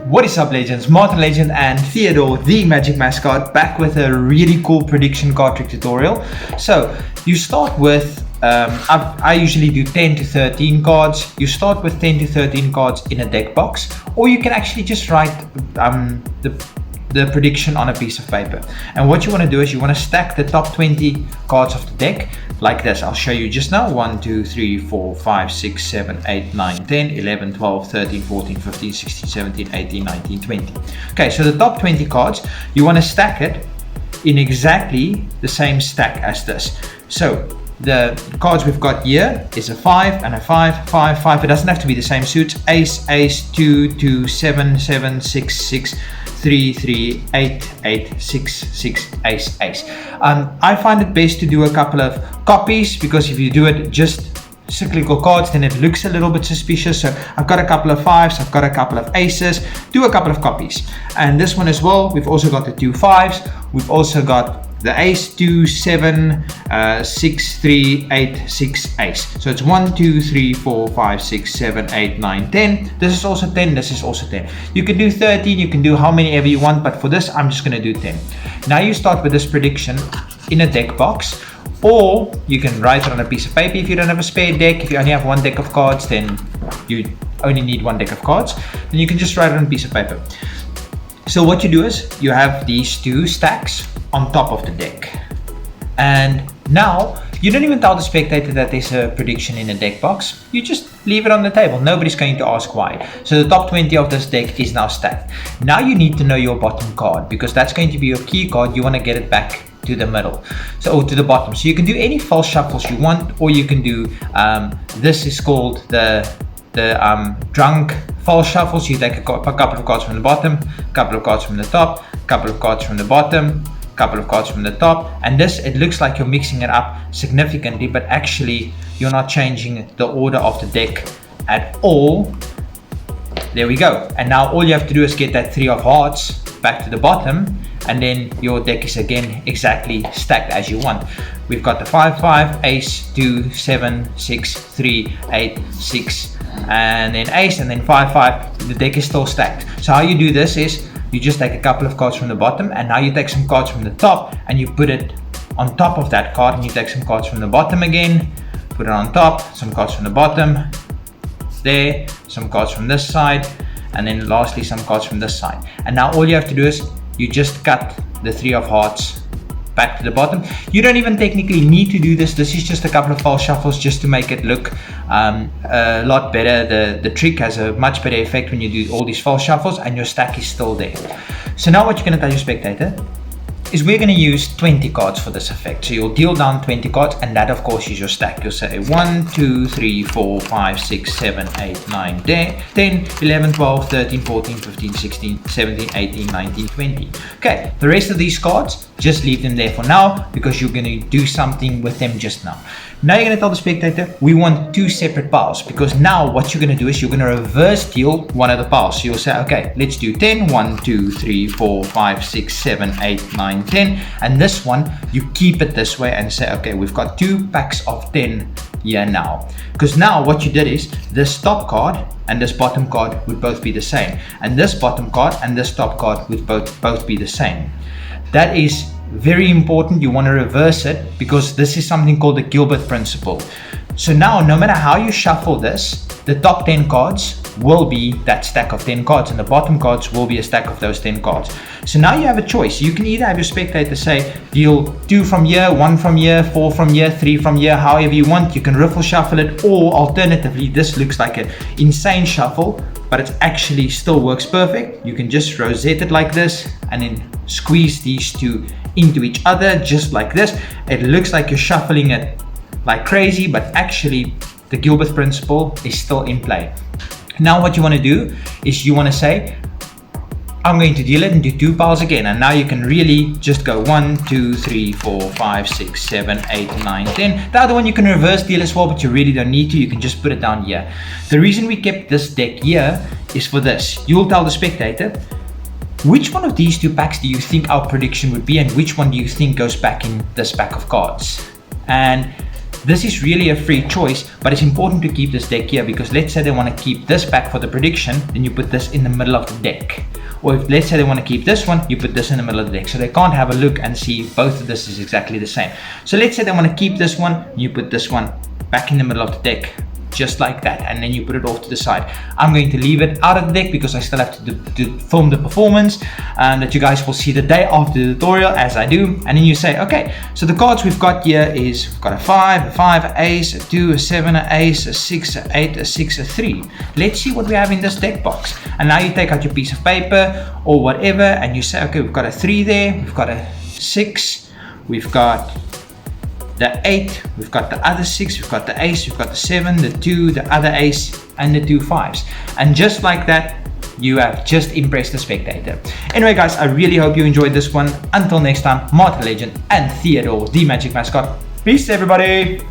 What is up, legends? Martin Legend and Theodore the Magic Mascot back with a really cool prediction card trick tutorial. So you start with I usually do 10 to 13 cards. You start with 10 to 13 cards in a deck box, or you can actually just write the prediction on a piece of paper. And what you want to do is you want to stack the top 20 cards of the deck like this. I'll show you just now. 1, 2, 3, 4, 5, 6, 7, 8, 9, 10, 11, 12, 13, 14, 15, 16, 17, 18, 19, 20. Okay, so the top 20 cards, you want to stack it in exactly the same stack as this. So the cards we've got here is a 5 and a 5, 5, 5. It doesn't have to be the same suits. Ace, ace, 2, 2, 7, 7, 6, 6, 3, 3, 8, 8, 6, 6, ace, ace. I find it best to do a couple of copies, because if you do it just cyclical cards, then it looks a little bit suspicious. So I've got a couple of 5s, I've got a couple of aces, do a couple of copies. And this one as well, we've also got the 2 5s, we've also got the ace, 2, 7, 6, 3, 8, 6, ace. So it's 1, 2, 3, 4, 5, 6, 7, 8, 9, 10. This is also 10, this is also 10. You can do 13, you can do how many ever you want, but for this, I'm just going to do 10. Now you start with this prediction in a deck box, or you can write it on a piece of paper if you don't have a spare deck. If you only have one deck of cards, then you only need one deck of cards. Then you can just write it on a piece of paper. So what you do is you have these 2 stacks on top of the deck, and now you don't even tell the spectator that there's a prediction in a deck box. You just leave it on the table. Nobody's going to ask why. So the top 20 of this deck is now stacked. Now you need to know your bottom card, because that's going to be your key card. You want to get it back to the middle, or to the bottom. So you can do any false shuffles you want, or you can do this is called the drunk false shuffles. You take a couple of cards from the bottom, a couple of cards from the top, a couple of cards from the bottom, couple of cards from the top, and this, it looks like you're mixing it up significantly, but actually you're not changing the order of the deck at all. There we go. And now all you have to do is get that 3 of hearts back to the bottom, and then your deck is again exactly stacked as you want. We've got the 5, 5, ace, 2, 7, 6, 3, 8, 6, and then ace, and then 5, 5. The deck is still stacked. So how you do this is you just take a couple of cards from the bottom, and now you take some cards from the top and you put it on top of that card, and you take some cards from the bottom again, put it on top, some cards from the bottom, there, some cards from this side, and then lastly some cards from this side. And now all you have to do is you just cut the 3 of hearts back to the bottom. You don't even technically need to do this. This is just a couple of false shuffles just to make it look a lot better. The trick has a much better effect when you do all these false shuffles and your stack is still there. So now what you're going to tell your spectator is we're going to use 20 cards for this effect. So you'll deal down 20 cards, and that of course is your stack. You'll say 1, 2, 3, 4, 5, 6, 7, 8, 9, 10, 11, 12, 13, 14, 15, 16, 17, 18, 19, 20. Okay, the rest of these cards, just leave them there for now, because you're going to do something with them just now. Now you're going to tell the spectator, we want 2 separate piles, because now what you're going to do is you're going to reverse deal one of the piles. So you'll say, okay, let's do 10, 1, 2, 3, 4, 5, 6, 7, 8, 9, 10. And this one, you keep it this way and say, okay, we've got 2 packs of 10 here now. Because now what you did is this top card and this bottom card would both be the same. And this bottom card and this top card would both be the same. That is very important. You want to reverse it, because this is something called the Gilbert principle. So now no matter how you shuffle this, the top 10 cards will be that stack of 10 cards, and the bottom cards will be a stack of those 10 cards. So now you have a choice. You can either have your spectator say deal 2 from here, 1 from here, 4 from here, 3 from here, however you want. You can riffle shuffle it, or alternatively, this looks like an insane shuffle, but it actually still works perfect. You can just rosette it like this and then squeeze these 2 into each other just like this. It looks like you're shuffling it like crazy, but actually the Gilbert principle is still in play. Now what you want to do is you want to say, I'm going to deal it into 2 piles again, and now you can really just go 1, 2, 3, 4, 5, 6, 7, 8, 9, 10. The other one you can reverse deal as well, but you really don't need to. You can just put it down here. The reason we kept this deck here is for this. You'll tell the spectator, which one of these 2 packs do you think our prediction would be, and which one do you think goes back in this pack of cards? And this is really a free choice, but it's important to keep this deck here, because let's say they want to keep this back for the prediction, then you put this in the middle of the deck. Or if let's say they want to keep this one, you put this in the middle of the deck, so they can't have a look and see both of this is exactly the same. So let's say they want to keep this one, you put this one back in the middle of the deck, just like that, and then you put it off to the side. I'm going to leave it out of the deck because I still have to film the performance that you guys will see the day after the tutorial as I do. And then you say, okay, so the cards we've got here is, we've got a 5, an ace, a 2, a 7, an ace, a 6, a 8, a 6, a 3. Let's see what we have in this deck box. And now you take out your piece of paper or whatever, and you say, okay, we've got a 3 there, we've got a 6, we've got the 8, we've got the other 6, we've got the ace, we've got the 7, the 2, the other ace, and the 2 5s. And just like that, you have just impressed the spectator. Anyway guys, I really hope you enjoyed this one. Until next time, Martin Legend and Theodore, the Magic Mascot. Peace everybody!